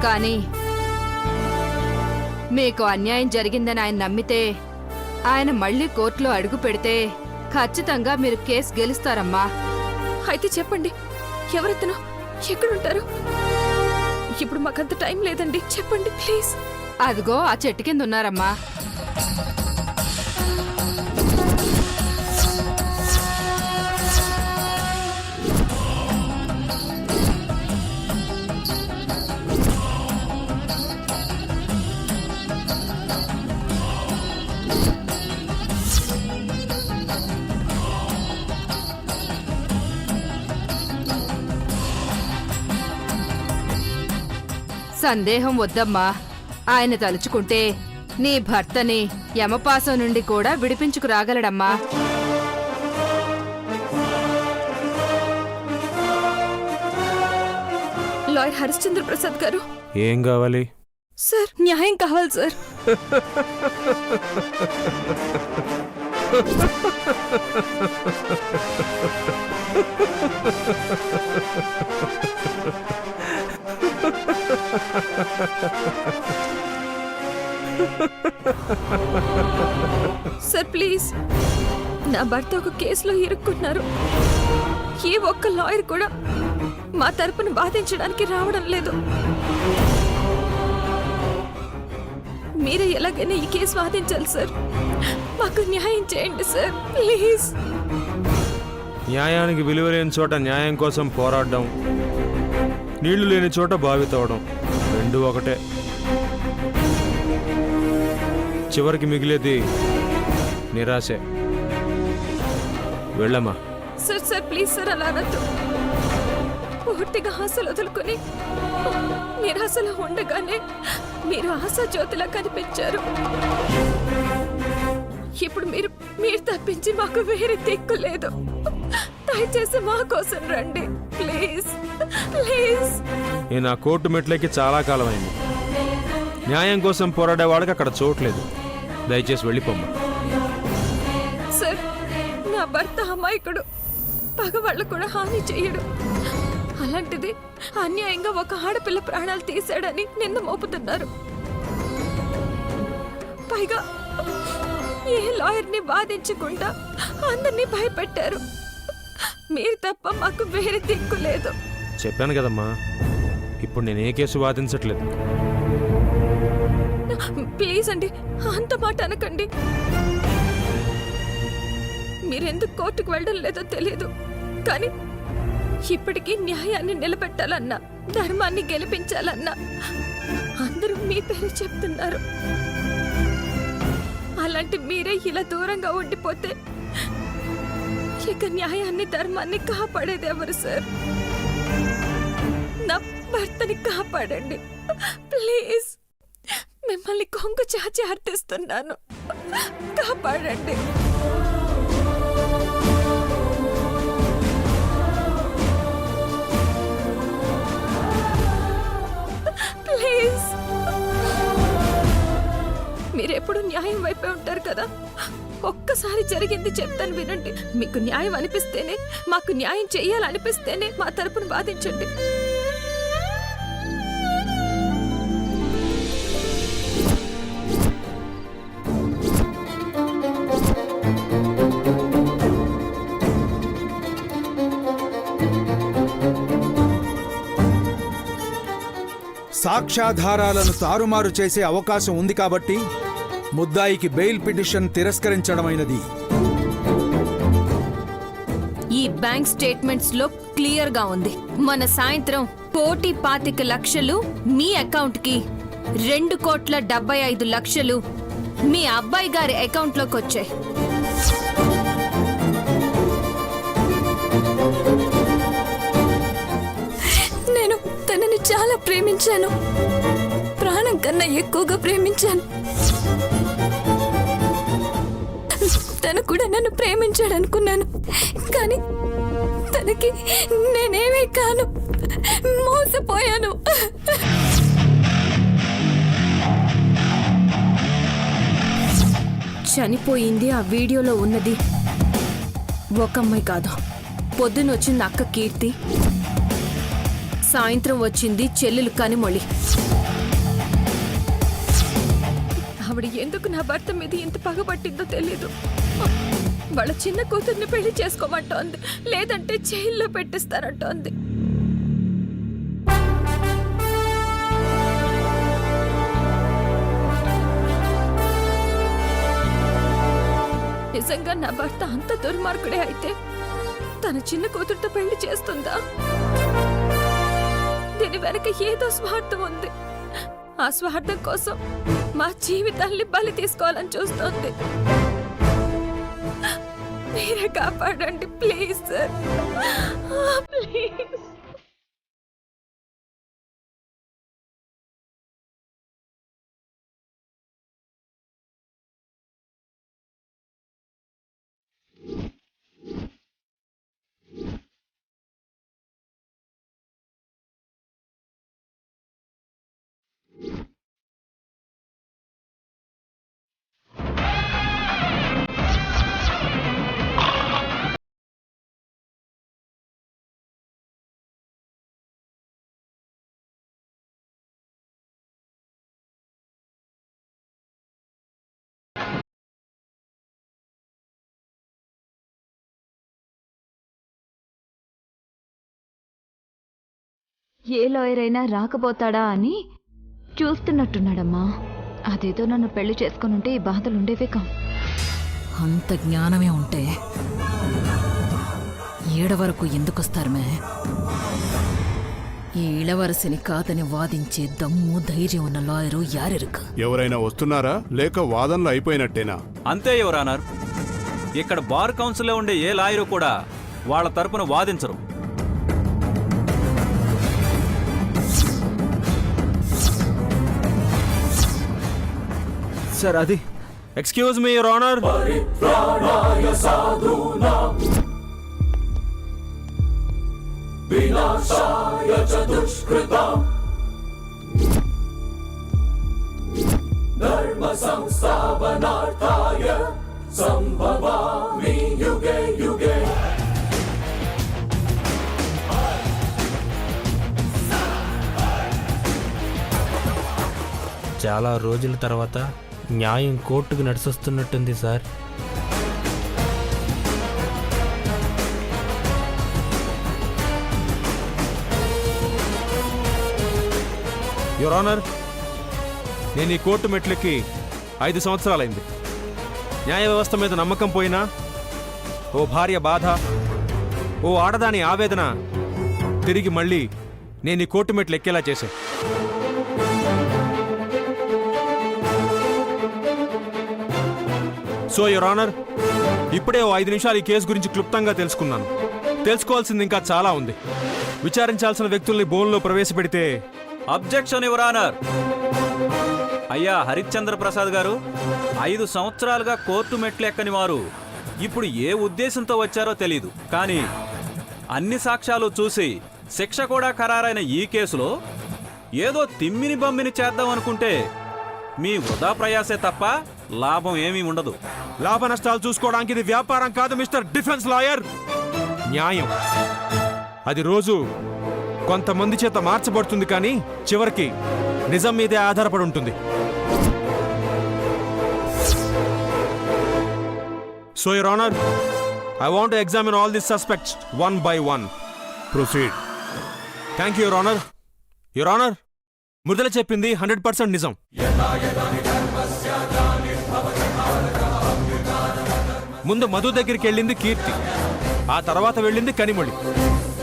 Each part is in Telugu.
కానీ మీకు అన్యాయం జరిగిందని ఆయన నమ్మితే ఆయన మళ్ళీ కోర్టులో అడుగు పెడితే ఖచ్చితంగా మీరు కేసు గెలుస్తారమ్మా. అయితే చెప్పండి, ఎవరెత్తనో ఎక్కడుంటారు? ఇప్పుడు మాకంత టైం లేదండి, చెప్పండి ప్లీజ్. అదిగో ఆ చెట్టు కింద ఉన్నారమ్మా. సందేహం వద్దమ్మా. ఆయన తలుచుకుంటే నీ భర్తని యమపాసం నుండి కూడా విడిపించుకురాగలడమ్మా. లాయర్ హరిశ్చంద్ర ప్రసాద్ గారు, ఏం కావాలి? సార్ న్యాయం కావాలి సార్. సార్ ప్లీజ్, నా భర్త ఒక కేసులో ఇరుక్కున్నారు. ఏ ఒక్క లాయర్ కూడా మా తరపున వాదించడానికి రావడం లేదు. మీరే ఎలాగైనా ఈ కేసు వాదించాలి సార్. మాకు న్యాయం చేయండి సార్ ప్లీజ్. న్యాయానికి విలువ లేని చోట న్యాయం కోసం పోరాడడం, నీళ్లు లేని చోట బావి తవ్వడం రెండు ఒకటే. చివరికి మిగిలేది నిరాశే. వెళ్ళమ్మా. సార్ సార్ ప్లీజ్ సార్, అలా అనొద్దు. పూర్తిగా ఆశలు వదులుకొని నిరాశలో ఉండగానే మీరు ఆశా జ్యోతిలా కనిపించారు. ఇప్పుడు మీరు తప్పించి మాకు వేరే దిక్కు లేదు. దయచేసి మా కోసం రండి ప్లీజ్ ప్లీజ్. నేను ఆ కోర్టు మెట్లకి చాలా కాలం అయింది. న్యాయం కోసం పోరాడేవాడికి అక్కడ చోట్లేదు. దయచేసి వెళ్ళిపోమ్మా. సార్, నా భర్త అమాయకుడు, పగవాళ్ళు కూడా హాని చెయ్యడు. అలాంటిది అన్యాయంగా ఒక ఆడపిల్ల ప్రాణాలు తీశాడని నింద మోపుతున్నారు. పైగా ఏ లాయర్ని వాదించకుండా అందరినీ భయపెట్టారు. మీరు తప్ప మాకు వేరే దిక్కు లేదు. చెప్పాను కదమ్మా, ఇప్పుడు నేను ఏ కేసు వాదించట్లేదు. ప్లీజ్ అండి, అంత మాట అనకండి. మీరెందుకు కోర్టుకు వెళ్ళడం లేదో తెలియదు, కానీ ఇప్పటికీ న్యాయాన్ని నిలబెట్టాలన్నా, ధర్మాన్ని గెలిపించాలన్నా అందరూ మీ పేరు చెప్తున్నారు. అలాంటి మీరే ఇలా దూరంగా ఉండిపోతే ఇక న్యాయాన్ని ధర్మాన్ని కాపాడేది ఎవరు సార్? నా భర్తని కాపాడండి ప్లీజ్. మిమ్మల్ని కొంగు చాచి అర్థిస్తున్నాను, కాపాడండి. ప్లీజ్. మీరెప్పుడు న్యాయం వైపే ఉంటారు కదా. ఒక్కసారి జరిగింది చెప్తాను వినండి. మీకు న్యాయం అనిపిస్తేనే, మాకు న్యాయం చెయ్యాలనిపిస్తేనే మా తరపున వాదించండి. సాక్ష్యాధారాలను తారుమారు చేసే అవకాశం ఉంది కాబట్టి ముద్దాయికి బెయిల్ పిటిషన్ తిరస్కరించడమైనది. ఈ బ్యాంక్ స్టేట్మెంట్స్ లో క్లియర్ గా ఉంది. మన సాయంత్రం 1,25,00,000 మీ అకౌంట్ కి, 2,75,00,000 మీ అబ్బాయి గారి అకౌంట్ లోకి వచ్చాయి. నేను తనని చాలా ప్రేమించాను, ప్రాణం కన్నా ఎక్కువగా ప్రేమించాను. తను కూడా నన్ను ప్రేమించాడు అనుకున్నాను, కానీ తనకి నేనేమీ కాను, మోసపోయాను. చనిపోయింది ఆ వీడియోలో ఉన్నది ఒక అమ్మాయి కాదు. పొద్దునొచ్చింది అక్క కీర్తి, సాయంత్రం వచ్చింది చెల్లెలు కనిమొళి. ఆవిడ ఎందుకు నా భర్త మీద ఇంత పగబట్టిందో తెలీదు. వాళ్ళ చిన్న కూతుర్ని పెళ్లి చేసుకోమంటోంది, లేదంటే జైల్లో పెట్టిస్తారంటోంది. నిజంగా నా భర్త అంత దుర్మార్గుడే అయితే తన చిన్న కూతురుతో పెళ్లి చేస్తుందా? దీని వెనక ఏదో స్వార్థం ఉంది. ఆ స్వార్థం కోసం మా జీవితాల్ని బలి తీసుకోవాలని చూస్తోంది. మీరే కాపాడండి please sir, please. A lawyer అయినా రాకపోతాడా అని చూస్తున్నట్టున్నాడమ్మా. అదేదో నన్ను పెళ్లి చేసుకునుంటే ఈ బాధలు ఉండేవే కావు. అంత జ్ఞానమే ఉంటే ఏడవరకు ఎందుకొస్తారు మే? ఈ ఇళవరసిని కాదని వాదించే దమ్ము ధైర్యం ఉన్న లాయరు యారెరుకు? ఎవరైనా వస్తున్నారా లేక వాదనలు అయిపోయినట్టేనా? అంతే యువరానర్. ఇక్కడ బార్ కౌన్సిల్లో ఉండే ఏ లాయరు కూడా వాళ్ళ తరపున వాదించరు. సార్ అది ఎక్స్క్యూజ్ మీ యువర్ ఆనర్. చాలా రోజుల తర్వాత న్యాయం కోర్టుకు నడిచొస్తున్నట్టుంది సార్. యువర్ ఆనర్, నేను ఈ కోర్టు మెట్లకి 5 సంవత్సరాలైంది. న్యాయ వ్యవస్థ మీద నమ్మకం పోయినా, ఓ భార్య బాధ, ఓ ఆడదాని ఆవేదన తిరిగి మళ్ళీ నేను ఈ కోర్టు మెట్లు ఎక్కేలా చేశా. సో యువర్ ఆనర్, ఇప్పుడే ఓ 5 నిమిషాలు ఈ కేసు గురించి క్లుప్తంగా తెలుసుకున్నాను. తెలుసుకోవాల్సింది ఇంకా చాలా ఉంది. విచారించాల్సిన వ్యక్తుల్ని బోన్లో ప్రవేశపెడితే అబ్జెక్షన్ యువరానర్. అయ్యా హరిశ్చంద్ర ప్రసాద్ గారు, 5 సంవత్సరాలుగా కోర్టు మెట్లు ఎక్కని వారు ఇప్పుడు ఏ ఉద్దేశంతో వచ్చారో తెలీదు. కానీ అన్ని సాక్ష్యాలు చూసి శిక్ష కూడా ఖరారైన ఈ కేసులో ఏదో తిమ్మిని బమ్మిని చేద్దామనుకుంటే మీ వృధా ప్రయాసే తప్ప లాభం ఏమీ ఉండదు. లాభ నష్టాలు చూసుకోవడానికి ఇది వ్యాపారం కాదు మిస్టర్ డిఫెన్స్ లాయర్. న్యాయం అది రోజు కొంతమంది చేత మార్చబడుతుంది, కానీ చివరికి నిజం మీదే ఆధారపడి ఉంటుంది. So your honour, I want to examine all this suspects one by one. Proceed. Thank you your honour. Your honour, Mridula చెప్పింది 100% నిజం. ముందు మధు దగ్గరికి వెళ్ళింది కీర్తి, ఆ తర్వాత వెళ్ళింది కనిమొళి.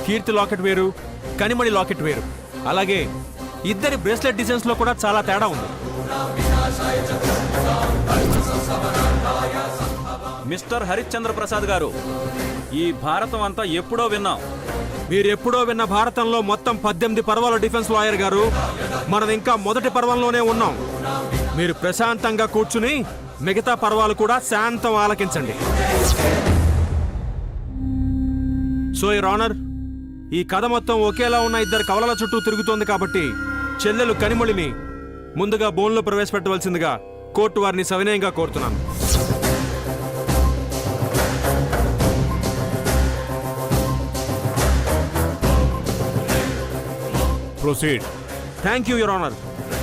కీర్తి లాకెట్ వేరు, కనిమొళి లాకెట్ వేరు. అలాగే ఇద్దరి బ్రేస్లెట్ డిజైన్స్ లో కూడా చాలా తేడా ఉంది. మిస్టర్ హరిశ్చంద్ర ప్రసాద్ గారు, ఈ భారతం అంతా ఎప్పుడో విన్నాం. మీరెప్పుడో విన్న భారతంలో మొత్తం 18 పర్వాల డిఫెన్స్ లాయర్ గారు, మనం ఇంకా మొదటి పర్వంలోనే ఉన్నాం. మీరు ప్రశాంతంగా కూర్చుని మిగతా పర్వాలు కూడా శాంతం ఆలకించండి. సో యువర్ ఆనర్, ఈ కథ మొత్తం ఒకేలా ఉన్న ఇద్దరు కవలల చుట్టూ తిరుగుతోంది కాబట్టి చెల్లెలు కనిమొళిని ముందుగా బోన్లో ప్రవేశపెట్టవలసిందిగా కోర్టు వారిని సవినయంగా కోరుతున్నాను. Proceed. Thank you your honour.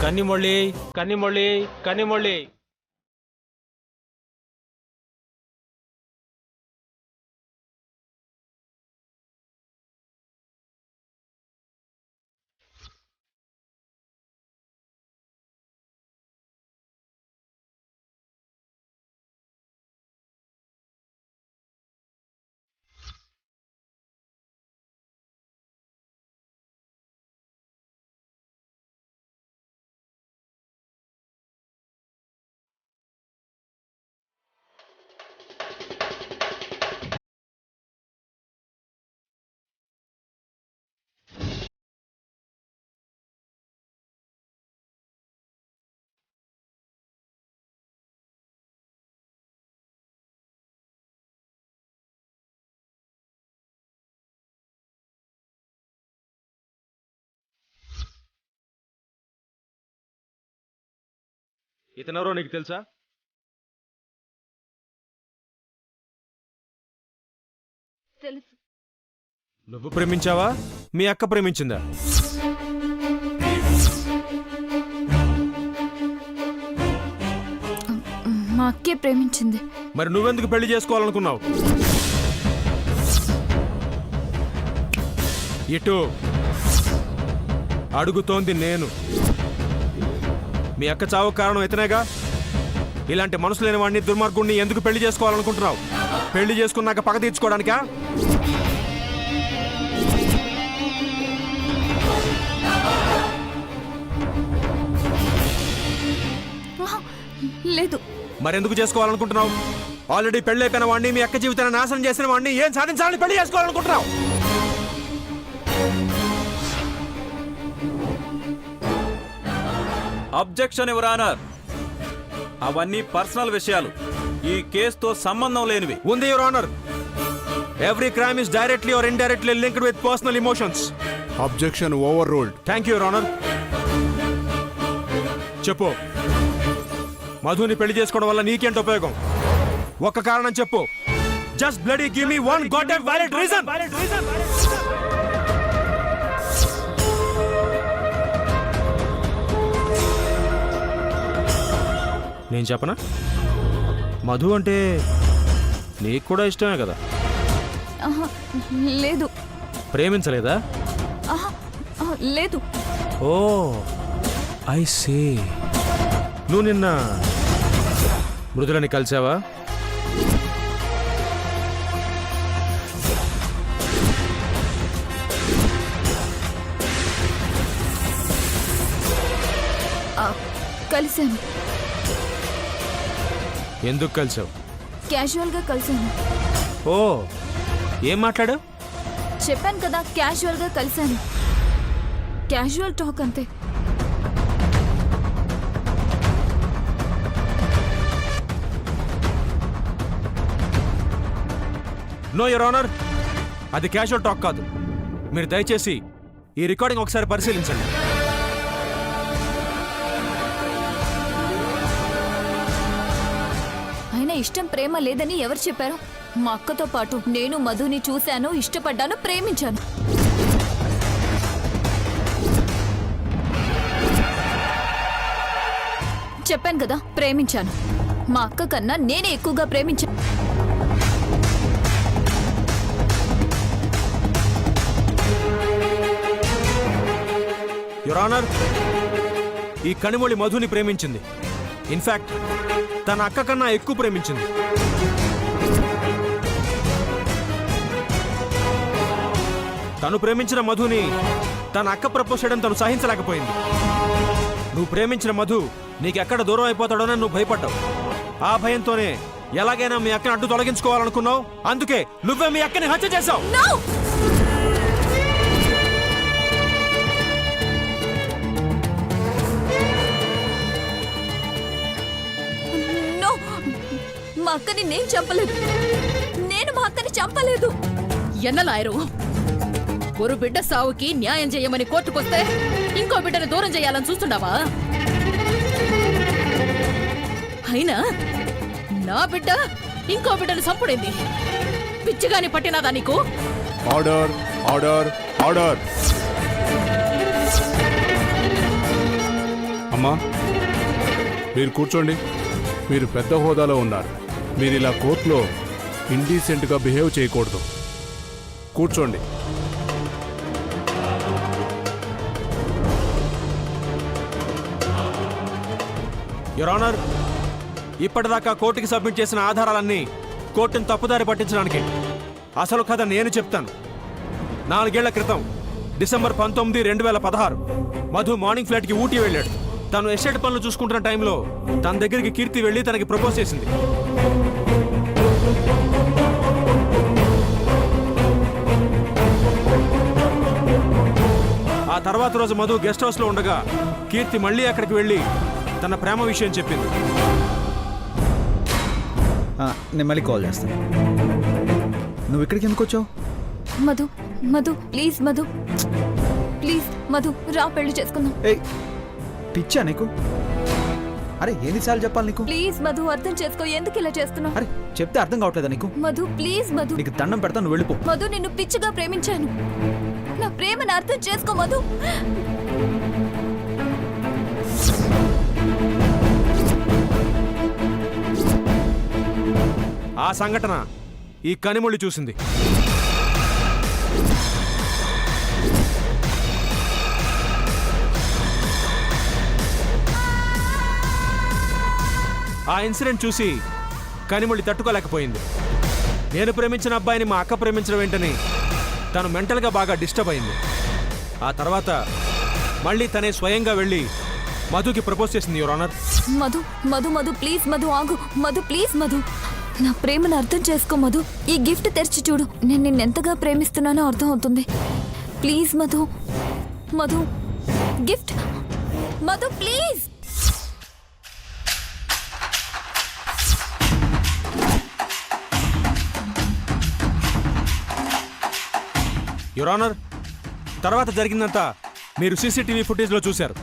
Kanimozhi Kanimozhi Kanimozhi ఇతనెవరో నీకు తెలుసా? తెలుసు. నువ్వు ప్రేమించావా, మీ అక్క ప్రేమించిందా? మా అక్కే ప్రేమించింది. మరి నువ్వెందుకు పెళ్లి చేసుకోవాలనుకున్నావు? ఇటు అడుగుతోంది నేను. మీ అక్క చావు కారణం ఇతనేగా. ఇలాంటి మనసు లేని వాడిని, దుర్మార్గుణ్ణి ఎందుకు పెళ్లి చేసుకోవాలనుకుంటున్నావు? పెళ్లి చేసుకున్నాక పగ తీర్చుకోవడానికా? లేదు. మరెందుకు చేసుకోవాలనుకుంటున్నావు? ఆల్రెడీ పెళ్లి అయిపోయిన వాడిని, మీ అక్క జీవితాన్ని నాశనం చేసిన వాడిని ఏం సాధించాలని పెళ్లి చేసుకోవాలనుకుంటున్నావు? Objection your honour. అవన్నీ పర్సనల్ విషయాలు, ఈ కేసుతో సంబంధం లేనివి. ఉంది your honour. Every crime is directly or indirectly linked with personal emotions. Objection overruled. Thank you your honour. చెప్పు, మధుని పెళ్లి చేసుకోవడం వల్ల నీకేంటి ఉపయోగం? ఒక్క కారణం చెప్పు. Just bloody give me one goddamn valid reason. నేను చెప్పనా? మధు అంటే నీకు కూడా ఇష్టమే కదా? ఆహా, లేదు. ప్రేమించలేదా? ఆహా, లేదు. ఓ ఐ సీ. నువ్వు నిన్న మృదులని కలిసావా? కలిశాను. ఎందుకు కలిసావు? క్యాజువల్గా కలిశాను. ఓ, ఏం మాట్లాడు? చెప్పాను కదా, క్యాజువల్గా కలిశాను. క్యాజువల్ టాక్ అంతే. నో యువర్ ఆనర్, అది క్యాజువల్ టాక్ కాదు. మీరు దయచేసి ఈ రికార్డింగ్ ఒకసారి పరిశీలించండి. అయినా ఇష్టం ప్రేమ లేదని ఎవరు చెప్పారు? మా అక్కతో పాటు నేను మధుని చూశాను, ఇష్టపడ్డాను, ప్రేమించాను. చెప్పాను కదా, ప్రేమించాను. మా అక్క కన్నా నేనే ఎక్కువగా ప్రేమించాను. యువర్ ఆనర్, ఈ కనిమొళి మధుని ప్రేమించింది. ఇన్ఫాక్ట్ తన అక్క కన్నా ఎక్కువ ప్రేమించింది. తను ప్రేమించిన మధుని తన అక్క ప్రపోజ్ చేయడం తను సహించలేకపోయింది. నువ్వు ప్రేమించిన మధు నీకెక్కడ దూరం అయిపోతాడోనని నువ్వు భయపడ్డావు. ఆ భయంతోనే ఎలాగైనా మీ అక్కని అడ్డు తొలగించుకోవాలనుకున్నావు. అందుకే నువ్వే మీ అక్కని హత్య చేశావు. నో, మా అక్కని నేను చంపలేదు. నేను మా అక్కని చంపలేదు. ఎన్నలాయరు ఒక బిడ్డ సావుకి న్యాయం చేయమని కోర్టుకొస్తే ఇంకో బిడ్డను దూరం చేయాలని చూస్తున్నావా? అయినా నా బిడ్డ ఇంకో బిడ్డను చంపుడేంది? పిచ్చిగాని పట్టినాదా నీకు? Order, order, order. అమ్మా, మీరు కూర్చోండి. మీరు పెద్ద హోదాలో ఉన్నారు. మీరు ఇలా కోర్టులో ఇండీసెంట్గా బిహేవ్ చేయకూడదు. కూర్చోండి. యువర్ ఆనర్, ఇప్పటిదాకా కోర్టుకి సబ్మిట్ చేసిన ఆధారాలన్నీ కోర్టును తప్పుదారి పట్టించడానికి. అసలు కథ నేను చెప్తాను. 4 ఏళ్ల క్రితం డిసెంబర్ 19, 2016 మధు మార్నింగ్ ఫ్లైట్కి ఊటీ వెళ్ళాడు. తను ఎస్టేట్ పనులు చూసుకుంటున్న టైంలో తన దగ్గరికి కీర్తి వెళ్ళి తనకి ప్రపోజ్ చేసింది. ఆ తర్వాత రోజు మధు గెస్ట్ హౌస్లో ఉండగా కీర్తి మళ్ళీ అక్కడికి వెళ్ళి తన ప్రేమ విషయం చెప్పింది. నేను మళ్ళీ కాల్ చేస్తాను. నువ్వు ఇక్కడికి ఎందుకు వచ్చావు? మధు, మధు ప్లీజ్, మధు ప్లీజ్, మధు రా, పెళ్లి చేసుకుందాం. ఏ పిచ్చా నీకు? అరే ఎన్నిసార్లు చెప్పాలి నీకు? ప్లీజ్ మధు, అర్థం చేసుకో. ఎందుకు ఇలా చేస్తున్నావు? అరే చెప్తే అర్థం కావట్లేదా నీకు? మధు ప్లీజ్ మధు. నీకు దండం పెడతా, నువ్వు వెళ్ళిపో. మధు, నిన్ను పిచ్చిగా ప్రేమించాను. నా ప్రేమను అర్థం చేసుకో మధు. ఆ సంఘటన ఈ కనిమొళి చూసింది. ఆ ఇన్సిడెంట్ చూసి కనిమొళి తట్టుకోలేకపోయింది. నేను ప్రేమించిన అబ్బాయిని మా అక్క ప్రేమించడం ఏంటని తను మెంటల్గా బాగా డిస్టర్బ్ అయింది. ఆ తర్వాత మళ్ళీ తనే స్వయంగా వెళ్ళి మధుకి ప్రపోజ్ చేసింది, your honour. Madhu Madhu Madhu please Madhu, ఆగు. మధు ప్లీజ్ మధు, నా ప్రేమను అర్థం చేసుకో మధు. ఈ గిఫ్ట్ తెరిచి చూడు. నేను నిన్నెంతగా ప్రేమిస్తున్నానో అర్థం అవుతుంది. Please Madhu. Madhu gift. Madhu please. Your honour, తర్వాత జరిగిందంతా మీరు సీసీటీవీ ఫుటేజ్లో చూశారు.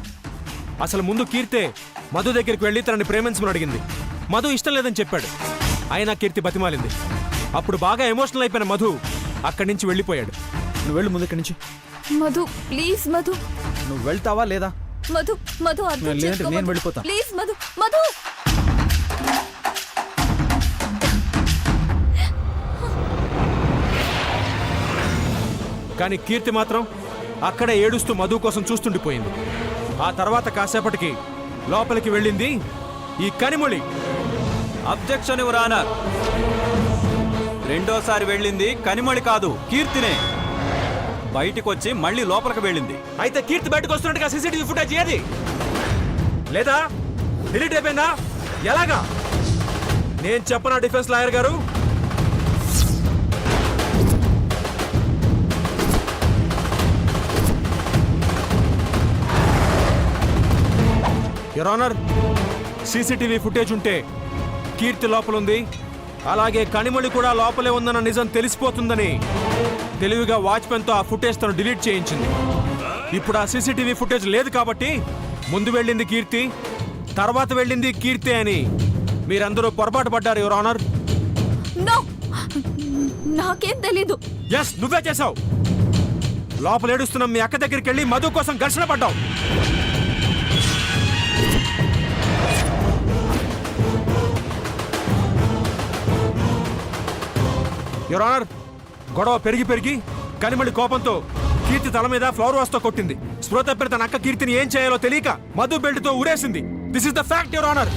అసలు ముందు కీర్తే మధు దగ్గరికి వెళ్ళి తనని ప్రేమించమని అడిగింది. మధు ఇష్టం లేదని చెప్పాడు. అయినా కీర్తి బతిమాలింది. అప్పుడు బాగా ఎమోషనల్ అయిపోయిన మధు అక్కడి నుంచి వెళ్ళిపోయాడు. నువ్వు వెళ్ళు ముందు ఇక్కడి నుంచి. మధు ప్లీజ్ మధు. నువ్వు వెళ్తావా లేదా? మధు మధు అర్థం లేదంటే చేసుకో నేను మధు. వెళ్ళిపోతా. ప్లీజ్ మధు. మధు కానీ కీర్తి మాత్రం అక్కడే ఏడుస్తూ మధు కోసం చూస్తుండిపోయింది. ఆ తర్వాత కాసేపటికి లోపలికి వెళ్ళింది ఈ కనిమొళి. Objection your honour. రెండోసారి వెళ్ళింది కనిమొళి కాదు, కీర్తినే. బయటికి వచ్చి మళ్ళీ లోపలికి వెళ్ళింది. అయితే కీర్తి బయటకు వస్తున్నట్టుగా సీసీటీవీ ఫుటేజ్ ఏది? లేదా డిలీట్ అయిపోయిందా? ఎలాగా? నేను చెప్పనా డిఫెన్స్ లాయర్ గారు? యువర్ ఆనర్, సీసీటీవీ ఫుటేజ్ ఉంటే కీర్తి లోపలుంది, అలాగే కనిమొళి కూడా లోపలే ఉందన్న నిజం తెలిసిపోతుందని తెలివిగా వాచ్మెన్తో ఆ ఫుటేజ్ తను డిలీట్ చేయించింది. ఇప్పుడు ఆ సీసీటీవీ ఫుటేజ్ లేదు కాబట్టి ముందు వెళ్ళింది కీర్తి, తర్వాత వెళ్ళింది కీర్తి అని మీరందరూ పొరపాటు పడ్డారు, యువర్ ఆనర్. నో, నాకేం తెలీదు. ఎస్, నువ్వే చేశావు. లోపల ఏడుస్తున్న మీ అక్క దగ్గరికి వెళ్ళి మధు కోసం ఘర్షణ పడ్డావు. యువర్ ఆనర్, గొడవ పెరిగి కనిమొళి కోపంతో కీర్తి తల మీద ఫ్లవర్ వాస్తో కొట్టింది. స్పృహ తప్పిన తన అక్క కీర్తిని ఏం చేయాలో తెలియక మధు బెల్ట్తో ఊరేసింది. This is the fact, your honour.